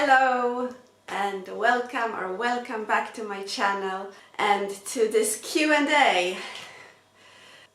Hello and welcome back to my channel and to this Q&A.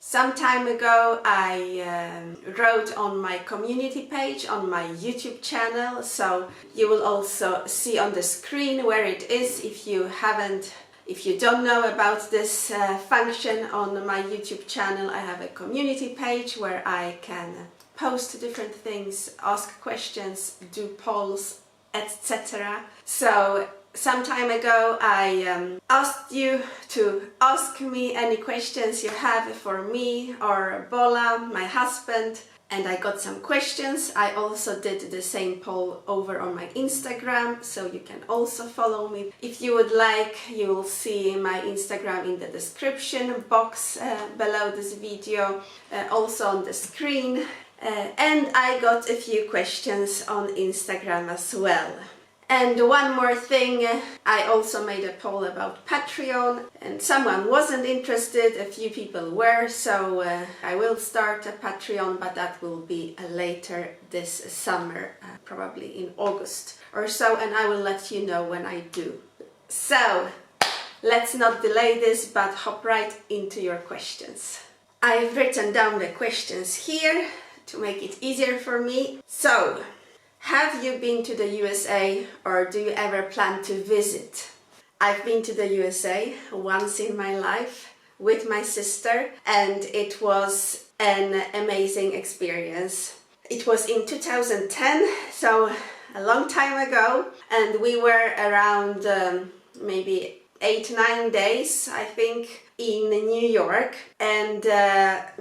Some time ago I wrote on my community page on my YouTube channel, so you will also see on the screen where it is if you don't know about this function on my YouTube channel. I have a community page where I can post different things, ask questions, do polls, etc. So some time ago I asked you to ask me any questions you have for me or Bola, my husband, and I got some questions. I also did the same poll over on my Instagram, so you can also follow me. If you would like, you will see my Instagram in the description box below this video, also on the screen. And I got a few questions on Instagram as well. And one more thing, I also made a poll about Patreon and someone wasn't interested, a few people were, so I will start a Patreon, but that will be later this summer, probably in August or so, and I will let you know when I do. So let's not delay this, but hop right into your questions. I've written down the questions here to make it easier for me. So, have you been to the USA or do you ever plan to visit? I've been to the USA once in my life with my sister, and it was an amazing experience. It was in 2010, so a long time ago, and we were around maybe 8-9 days, I think, in New York, and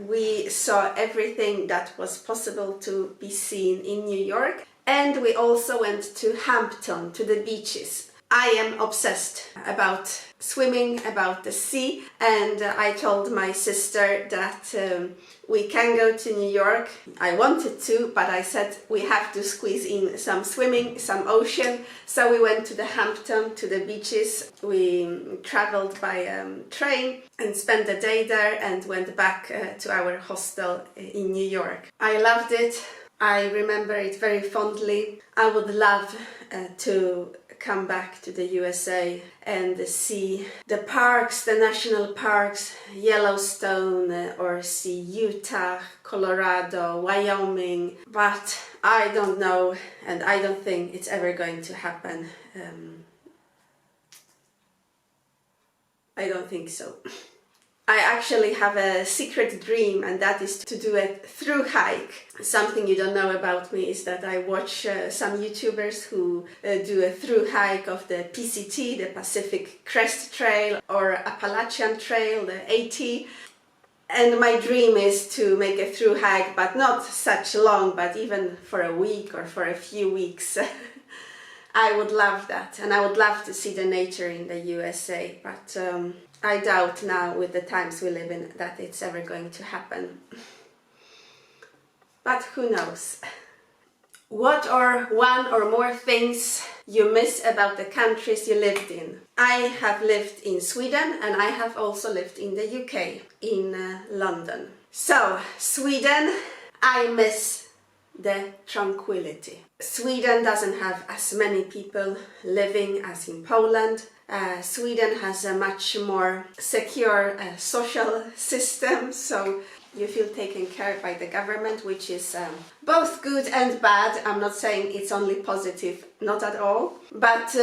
we saw everything that was possible to be seen in New York. And we also went to Hampton, to the beaches. I am obsessed about swimming, about the sea, and I told my sister that we can go to New York. I wanted to, but I said we have to squeeze in some swimming, some ocean. So we went to the Hampton, to the beaches. We traveled by train and spent the day there and went back to our hostel in New York. I loved it. I remember it very fondly. I would love to come back to the USA and see the parks, the national parks, Yellowstone, or see Utah, Colorado, Wyoming, but I don't know, and I don't think it's ever going to happen. I don't think so. I actually have a secret dream, and that is to do a through hike. Something you don't know about me is that I watch some YouTubers who do a through hike of the PCT, the Pacific Crest Trail, or Appalachian Trail, the AT. And my dream is to make a through hike, but not such long, but even for a week or for a few weeks. I would love that, and I would love to see the nature in the USA, but I doubt now, with the times we live in, that it's ever going to happen. But who knows? What are one or more things you miss about the countries you lived in? I have lived in Sweden, and I have also lived in the UK, in London. So, Sweden, I miss the tranquility. Sweden doesn't have as many people living as in Poland. Sweden has a much more secure social system, so you feel taken care of by the government, which is both good and bad. I'm not saying it's only positive, not at all, but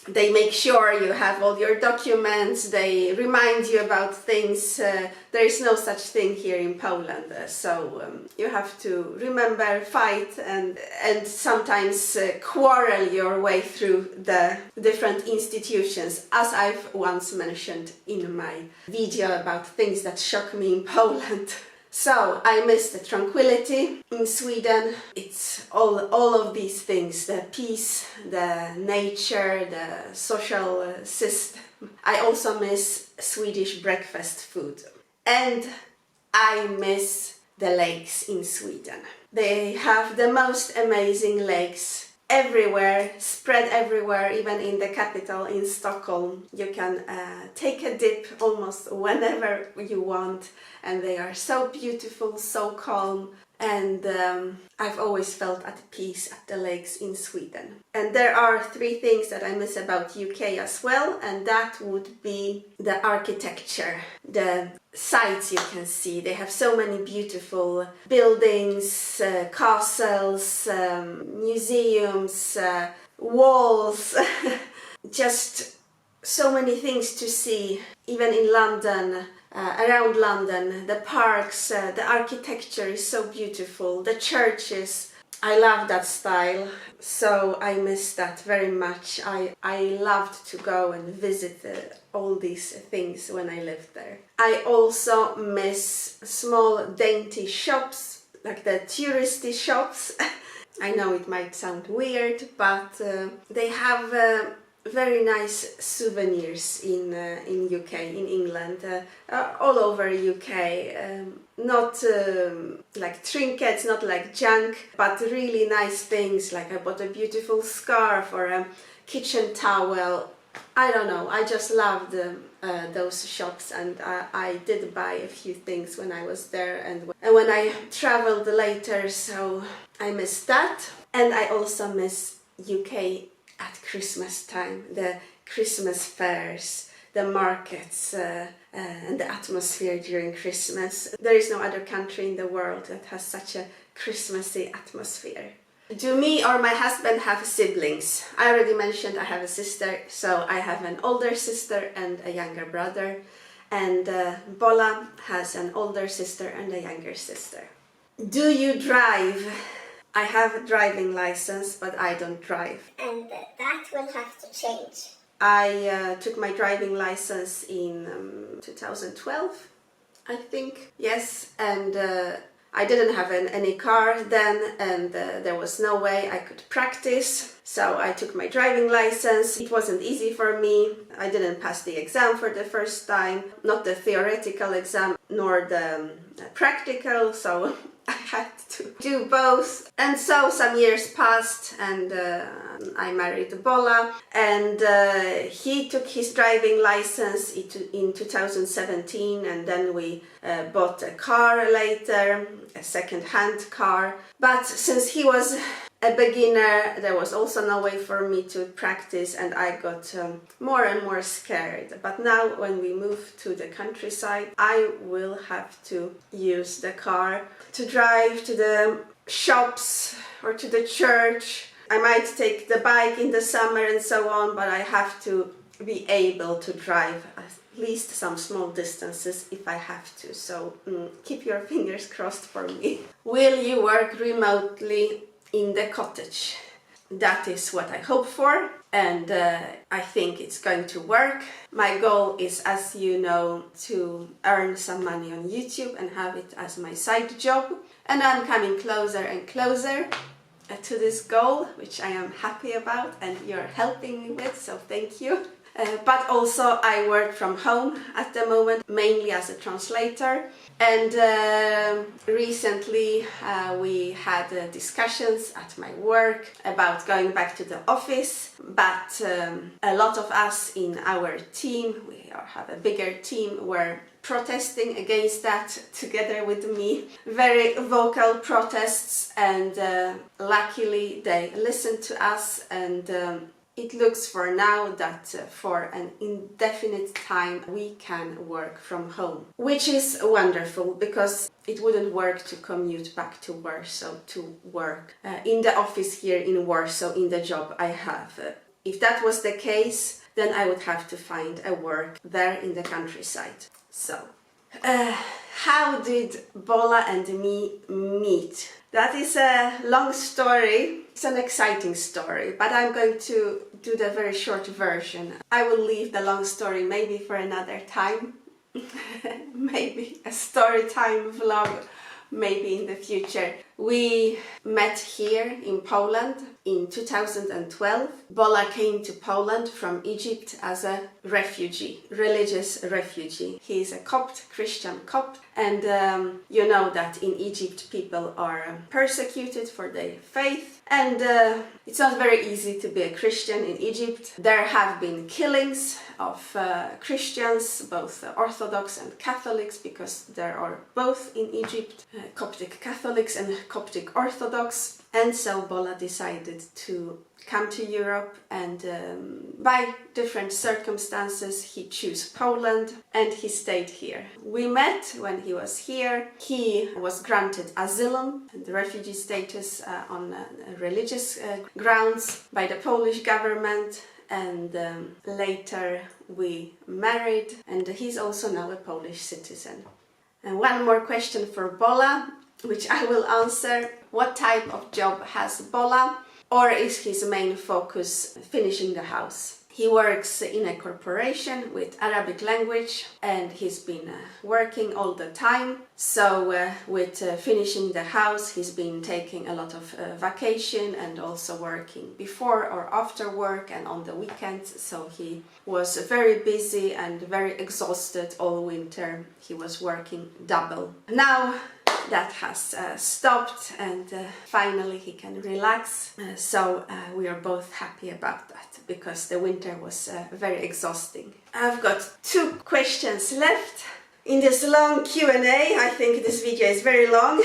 they make sure you have all your documents, they remind you about things. There is no such thing here in Poland, so you have to remember, fight, and sometimes quarrel your way through the different institutions, as I've once mentioned in my video about things that shock me in Poland. So I miss the tranquility in Sweden. It's all of these things, the peace, the nature, the social system. I also miss Swedish breakfast food. And I miss the lakes in Sweden. They have the most amazing lakes everywhere, spread everywhere, even in the capital, in Stockholm. You can take a dip almost whenever you want, and they are so beautiful, so calm. and I've always felt at peace at the lakes in Sweden. And there are three things that I miss about UK as well, and that would be the architecture, the sights you can see. They have so many beautiful buildings, castles, museums, walls, just so many things to see, even in London. Around London, the parks, the architecture is so beautiful, the churches, I love that style, so I miss that very much. I loved to go and visit all these things when I lived there. I also miss small dainty shops, like the touristy shops. I know it might sound weird, but they have very nice souvenirs in UK, in England, all over UK. Not like trinkets, not like junk, but really nice things. Like I bought a beautiful scarf or a kitchen towel. I don't know, I just loved those shops, and I did buy a few things when I was there and when I traveled later, so I miss that. And I also miss UK at Christmas time, the Christmas fairs, the markets, and the atmosphere during Christmas. There is no other country in the world that has such a Christmassy atmosphere. Do me or my husband have siblings? I already mentioned I have a sister, so I have an older sister and a younger brother, and Bola has an older sister and a younger sister. Do you drive? I have a driving license, but I don't drive. And that will have to change. I took my driving license in 2012, I think. Yes, and I didn't have any car then, and there was no way I could practice. So I took my driving license. It wasn't easy for me. I didn't pass the exam for the first time, not the theoretical exam, nor the practical, so I had to do both. And so some years passed, and I married Bola, and he took his driving license in 2017, and then we bought a car later, a second-hand car. But since he was a beginner, there was also no way for me to practice, and I got more and more scared. But now when we move to the countryside, I will have to use the car to drive to the shops or to the church. I might take the bike in the summer and so on, but I have to be able to drive at least some small distances if I have to. So keep your fingers crossed for me. Will you work remotely in the cottage? That is what I hope for, and I think it's going to work. My goal is, as you know, to earn some money on YouTube and have it as my side job, and I'm coming closer and closer to this goal, which I am happy about, and you're helping me with, so thank you. But also I work from home at the moment, mainly as a translator. And recently we had discussions at my work about going back to the office, but a lot of us in our team, we have a bigger team, were protesting against that together with me. Very vocal protests, and luckily they listened to us, and it looks for now that for an indefinite time we can work from home, which is wonderful, because it wouldn't work to commute back to Warsaw to work in the office here in Warsaw in the job I have. If that was the case, then I would have to find a work there in the countryside. So, how did Bola and me meet? That is a long story. It's an exciting story, but I'm going to do the very short version. I will leave the long story maybe for another time. Maybe a story time vlog, maybe in the future. We met here in Poland in 2012, Bola came to Poland from Egypt as a refugee, religious refugee. He is a Copt, Christian Copt, and you know that in Egypt people are persecuted for their faith, and it's not very easy to be a Christian in Egypt. There have been killings of Christians, both Orthodox and Catholics, because there are both in Egypt, Coptic Catholics and Coptic Orthodox. And so Bola decided to come to Europe, and by different circumstances he chose Poland and he stayed here. We met when he was here. He was granted asylum and refugee status on religious grounds by the Polish government, and later we married, and he's also now a Polish citizen. And one more question for Bola, which I will answer. What type of job has Bola? Or is his main focus finishing the house? He works in a corporation with Arabic language, and he's been working all the time. So with finishing the house, he's been taking a lot of vacation and also working before or after work and on the weekends. So he was very busy and very exhausted all winter. He was working double. Now that has stopped, and finally he can relax. So we are both happy about that, because the winter was very exhausting. I've got 2 questions left in this long Q&A. I think this video is very long.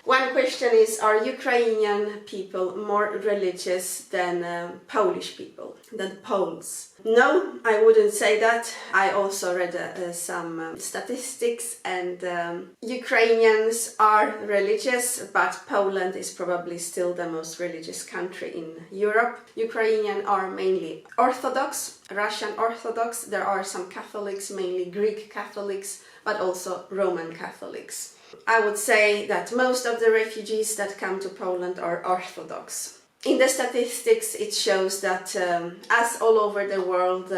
One question is, are Ukrainian people more religious than Polish people, than Poles? No, I wouldn't say that. I also read some statistics, and Ukrainians are religious, but Poland is probably still the most religious country in Europe. Ukrainians are mainly Orthodox, Russian Orthodox. There are some Catholics, mainly Greek Catholics, but also Roman Catholics. I would say that most of the refugees that come to Poland are Orthodox. In the statistics it shows that as all over the world,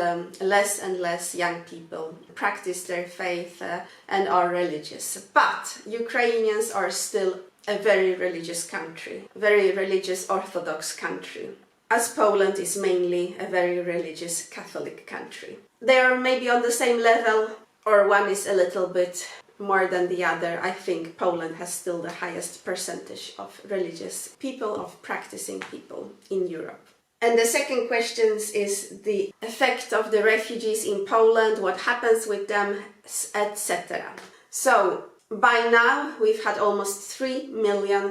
less and less young people practice their faith and are religious. But Ukrainians are still a very religious country, very religious Orthodox country, as Poland is mainly a very religious Catholic country. They are maybe on the same level, or one is a little bit more than the other. I think Poland has still the highest percentage of religious people, of practicing people in Europe. And the second question is the effect of the refugees in Poland, what happens with them, etc. So by now we've had almost 3 million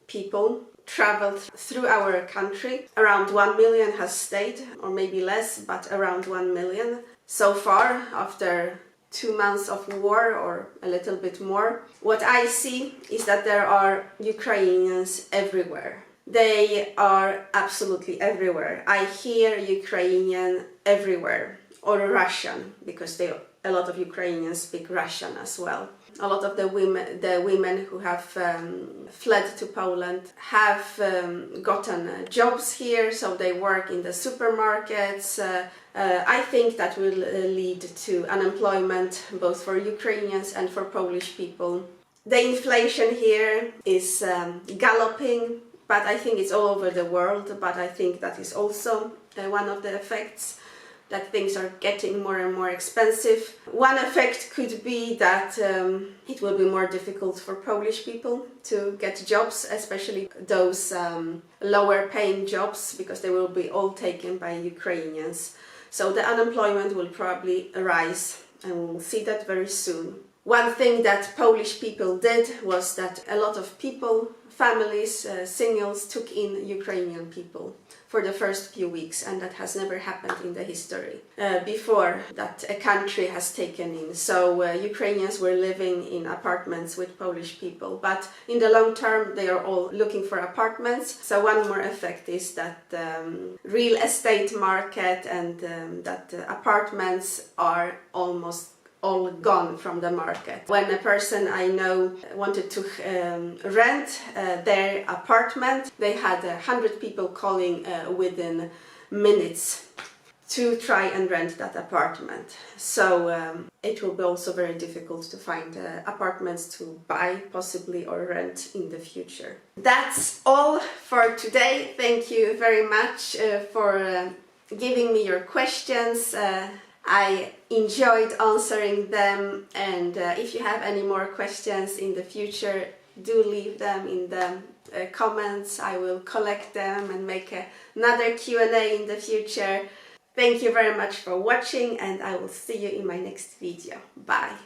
people traveled through our country. Around 1 million has stayed, or maybe less, but around 1 million so far after 2 months of war, or a little bit more. What I see is that there are Ukrainians everywhere. They are absolutely everywhere. I hear Ukrainian everywhere, or Russian, because a lot of Ukrainians speak Russian as well. A lot of the women who have fled to Poland have gotten jobs here, so they work in the supermarkets. I think that will lead to unemployment both for Ukrainians and for Polish people. The inflation here is galloping, but I think it's all over the world. But I think that is also one of the effects, that things are getting more and more expensive. One effect could be that it will be more difficult for Polish people to get jobs, especially those lower paying jobs, because they will be all taken by Ukrainians. So the unemployment will probably rise, and we'll see that very soon. One thing that Polish people did was that a lot of people, families, singles, took in Ukrainian people for the first few weeks, and that has never happened in the history before that a country has taken in. So Ukrainians were living in apartments with Polish people, but in the long term they are all looking for apartments. So one more effect is that real estate market and that apartments are almost all gone from the market. When a person I know wanted to rent their apartment, they had 100 people calling within minutes. to try and rent that apartment. So it will be also very difficult to find apartments to buy possibly or rent in the future. That's all for today. Thank you very much for giving me your questions. I enjoyed answering them, and if you have any more questions in the future, do leave them in the comments. I will collect them and make another Q&A in the future. Thank you very much for watching, and I will see you in my next video. Bye!